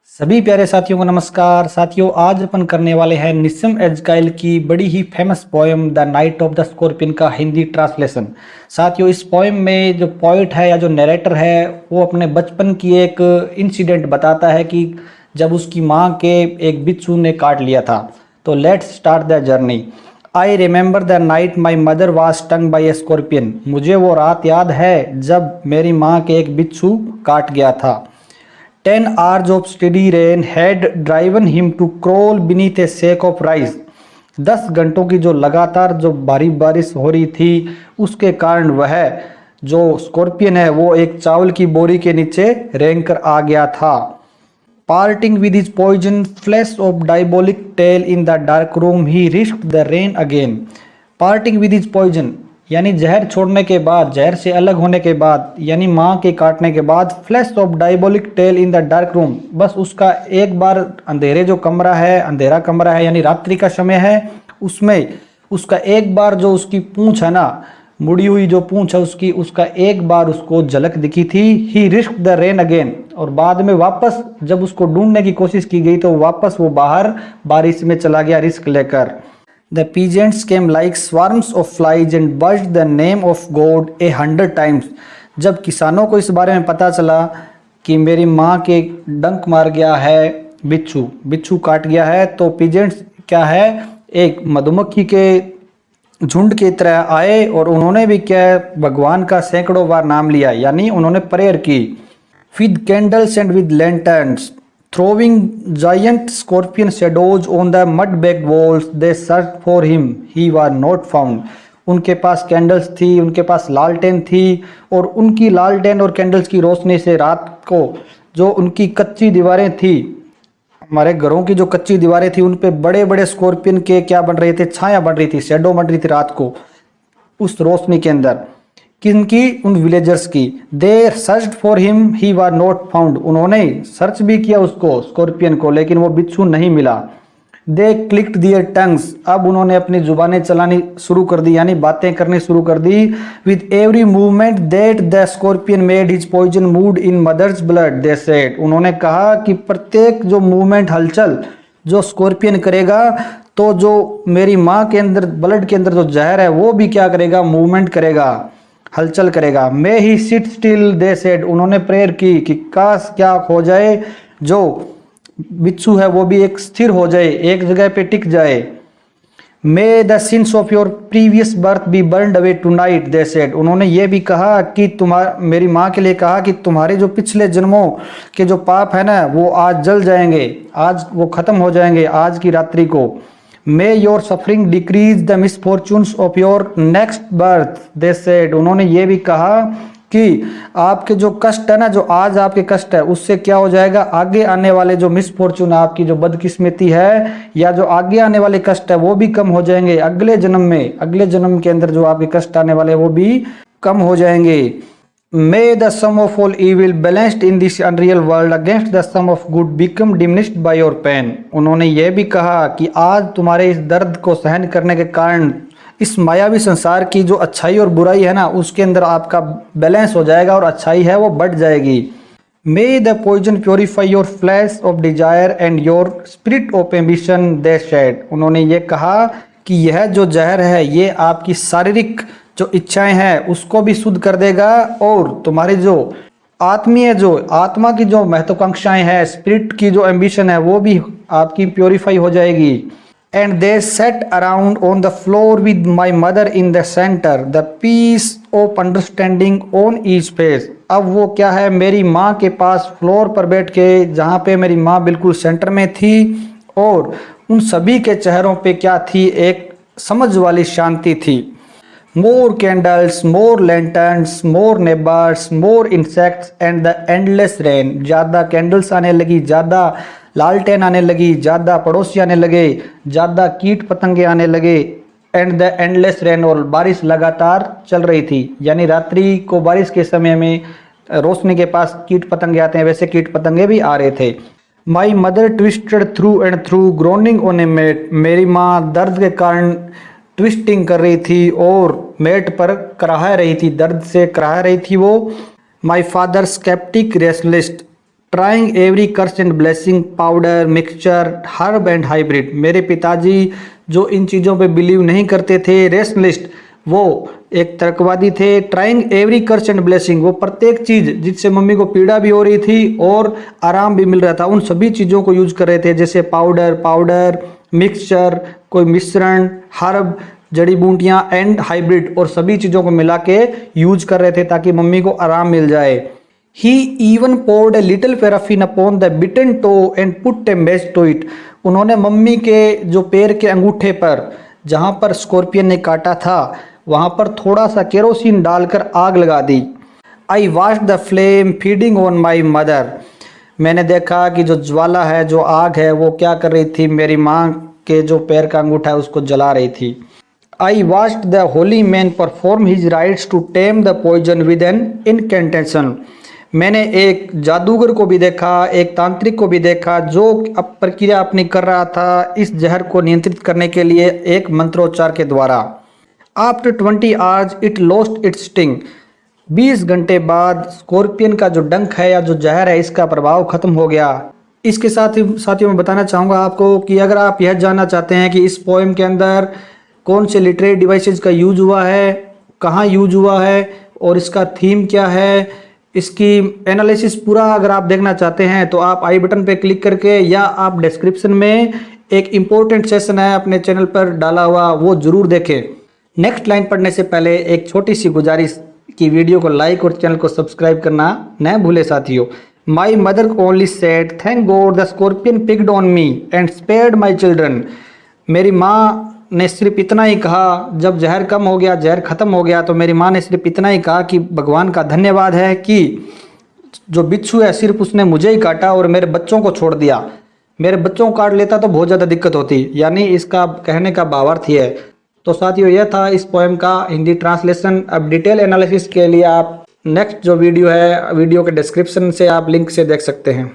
सभी प्यारे साथियों को नमस्कार। साथियों, आज अपन करने वाले हैं निस्सिम एज़्काइल की बड़ी ही famous poem the night of the scorpion का हिंदी ट्रांसलेशन। साथियों, इस पोएम में जो पोइट है या जो नरेटर है वो अपने बचपन की एक इंसिडेंट बताता है कि जब उसकी माँ के एक बिच्छू ने काट लिया था। तो let's start the journey. I remember the night my mother was stung by A scorpion. मुझे वो रात याद है जब मेरी माँ के एक बिच्छू काट गया था। 10 hours of steady rain had driven him to crawl beneath a sack of rice। 10 घंटों की जो लगातार जो भारी बारिश हो रही थी उसके कारण वह जो स्कॉर्पियन है वो एक चावल की बोरी के नीचे रेंग कर आ गया था। Parting with his poison flash of diabolic tail in the dark room he risked the rain again. Parting with his poison यानी जहर छोड़ने के बाद, जहर से अलग होने के बाद, यानी माँ के काटने के बाद, flash of diabolic tail in the dark room, बस उसका एक बार अंधेरे जो कमरा है, अंधेरा कमरा है यानी रात्रि का समय है, उसमें उसका एक बार जो उसकी पूंछ है ना, मुड़ी हुई जो पूंछ है उसकी, उसका एक बार उसको झलक दिखी थी। ही रिस्क द रेन अगेन, और बाद में वापस जब उसको ढूंढने की कोशिश की गई तो वापस वो बाहर बारिश में चला गया रिस्क लेकर। The peasants came like swarms of flies and buzzed the name of God 100 times। जब किसानों को इस बारे में पता चला कि मेरी माँ के डंक मार गया है बिच्छू काट गया है, तो पीजेंट्स क्या है, एक मधुमक्खी के झुंड की तरह आए और उन्होंने भी क्या है, भगवान का सैकड़ों बार नाम लिया, यानी उन्होंने प्रेयर की। With candles and with lanterns throwing giant scorpion shadows on the mud-baked walls, they searched for him, he was not found। उनके पास कैंडल्स थी, उनके पास लालटेन थी, और उनकी लालटेन और कैंडल्स की रोशनी से रात को जो उनकी कच्ची दीवारें थी, हमारे घरों की जो कच्ची दीवारें थी, उन पे बड़े बड़े स्कॉर्पियन के क्या बन रहे थे, छाया बन रही थी, शेडो बन रही थी रात को उस रोशनी के अंदर। किनकी? उन विलेजर्स की। They searched for him he was not found. उन्होंने सर्च भी किया उसको, स्कॉर्पियन को, लेकिन वो बिच्छू नहीं मिला। दे क्लिक्ड दियर टंग्स, अब उन्होंने अपनी जुबानें चलानी शुरू कर दी, यानी बातें करनी शुरू कर दी। With every movement that the scorpion made his poison moved in mother's blood, they said. उन्होंने कहा कि प्रत्येक जो मूवमेंट, हलचल जो स्कॉर्पियन करेगा तो जो मेरी माँ के अंदर, ब्लड के अंदर जो जहर है वो भी क्या करेगा, मूवमेंट करेगा, हलचल करेगा। मे ही सिट स्टिल, दे सेड। उन्होंने प्रेयर की कि काश क्या हो जाए, जो बिच्छू है वो भी एक स्थिर हो जाए, एक जगह पे टिक जाए। May the sins of your previous birth be burned away tonight, they said. उन्होंने ये भी कहा कि मेरी माँ के लिए कहा कि तुम्हारे जो पिछले जन्मों के जो पाप है ना वो आज जल जाएंगे, आज वो खत्म हो जाएंगे आज की रात्रि को। मे your suffering decrease the misfortunes of your next birth, they said. उन्होंने ये भी कहा कि आपके जो कष्ट है ना, जो आज आपके कष्ट है, उससे क्या हो जाएगा, आगे आने वाले जो मिसफॉर्चून है, आपकी जो बदकिस्मती है या जो आगे आने वाले कष्ट है वो भी कम हो जाएंगे अगले जन्म में, अगले जन्म के अंदर जो आपके कष्ट आने वाले वो भी कम हो जाएंगे। May the sum of all evil balanced in this unreal world against the sum of good become diminished by your pain। उन्होंने ये भी कहा कि आज तुम्हारे इस दर्द को सहन करने के कारण इस मायावी संसार की जो अच्छाई और बुराई है ना उसके अंदर आपका बैलेंस हो जाएगा और अच्छाई है वो बढ़ जाएगी। May the poison purify your flesh of desire and your spirit of ambition, they said। उन्होंने ये कहा कि यह जो जहर है ये आपकी शारीरिक जो इच्छाएं हैं उसको भी शुद्ध कर देगा, और तुम्हारी जो आत्मीय, जो आत्मा की जो महत्वाकांक्षाएं हैं, स्पिरिट की जो एम्बिशन है वो भी आपकी प्योरीफाई हो जाएगी। And they sat around on the floor with my mother in the centre, the peace of understanding on each face. अब वो क्या है, मेरी माँ के पास फ्लोर पर बैठ के, जहाँ पे मेरी माँ बिल्कुल सेंटर में थी, और उन सभी के चेहरों पे क्या थी, एक समझ वाली शांति थी। More candles, more lanterns, more neighbors, more insects and the endless rain। ज़्यादा कैंडल्स आने लगी, ज़्यादा लालटेन आने लगी, ज़्यादा पड़ोसी आने लगे, ज़्यादा कीट पतंगे आने लगे, एंड द एंडलेस रेन, और बारिश लगातार चल रही थी। यानी रात्रि को बारिश के समय में रोशनी के पास कीट पतंगे आते हैं, वैसे कीट पतंगे भी आ रहे थे। My mother twisted through and through groaning on a mat. मेरी माँ दर्द के कारण ट्विस्टिंग कर रही थी और मेट पर कराह रही थी, दर्द से कराह रही थी वो। My father sceptic rationalist trying every curse and blessing, powder, mixture, herb and hybrid. मेरे पिताजी जो इन चीज़ों पे बिलीव नहीं करते थे, रेशनलिस्ट, वो एक तर्कवादी थे। Trying every curse and blessing, वो प्रत्येक चीज़ जिससे मम्मी को पीड़ा भी हो रही थी और आराम भी मिल रहा था, उन सभी चीज़ों को यूज कर रहे थे, जैसे पाउडर, मिक्सचर, कोई मिश्रण, हर्ब, जड़ी बूटियां एंड हाइब्रिड, और सभी चीज़ों को मिला के यूज कर रहे थे ताकि मम्मी को आराम मिल जाए। ही even poured a little paraffin upon the bitten toe and put a match to it। उन्होंने मम्मी के जो पैर के अंगूठे पर जहाँ पर स्कॉर्पियन ने काटा था वहाँ पर थोड़ा सा केरोसिन डालकर आग लगा दी। I watch the flame feeding on my mother. मैंने देखा कि जो ज्वाला है, जो आग है, वो क्या कर रही थी, मेरी माँ के जो पैर का अंगूठा है उसको जला रही थी। I watched the holy man perform his rites to tame the poison with an incantation। मैंने एक जादूगर को भी देखा, एक तांत्रिक को भी देखा जो अब प्रक्रिया अपनी कर रहा था इस जहर को नियंत्रित करने के लिए एक मंत्रोच्चार के द्वारा। After 20 hours it lost its sting। 20 घंटे बाद स्कॉर्पियन का जो डंक है या जो जहर है इसका प्रभाव खत्म हो गया। इसके साथ ही साथियों मैं बताना चाहूँगा आपको कि अगर आप यह जानना चाहते हैं कि इस पोएम के अंदर कौन से लिटरेरी डिवाइसेस का यूज हुआ है, कहाँ यूज हुआ है और इसका थीम क्या है, इसकी एनालिसिस पूरा अगर आप देखना चाहते हैं तो आप आई बटन पे क्लिक करके या आप डिस्क्रिप्शन में एक इम्पोर्टेंट सेशन है अपने चैनल पर डाला हुआ, वो ज़रूर देखें। नेक्स्ट लाइन पढ़ने से पहले एक छोटी सी गुजारिश कि वीडियो को लाइक और चैनल को सब्सक्राइब करना न भूले साथियों। My mother only said thank God the scorpion picked on me and spared my children. मेरी माँ ने सिर्फ इतना ही कहा, जब जहर कम हो गया, जहर खत्म हो गया, तो मेरी माँ ने सिर्फ इतना ही कहा कि भगवान का धन्यवाद है कि जो बिच्छू है सिर्फ उसने मुझे ही काटा और मेरे बच्चों को छोड़ दिया। मेरे बच्चों को काट लेता तो बहुत ज़्यादा दिक्कत होती, यानी इसका कहने का भावार्थ ही है। तो साथियों यह था इस पोएम का हिंदी ट्रांसलेशन। अब डिटेल एनालिसिस के लिए आप नेक्स्ट जो वीडियो है, वीडियो के डिस्क्रिप्शन से आप लिंक से देख सकते हैं।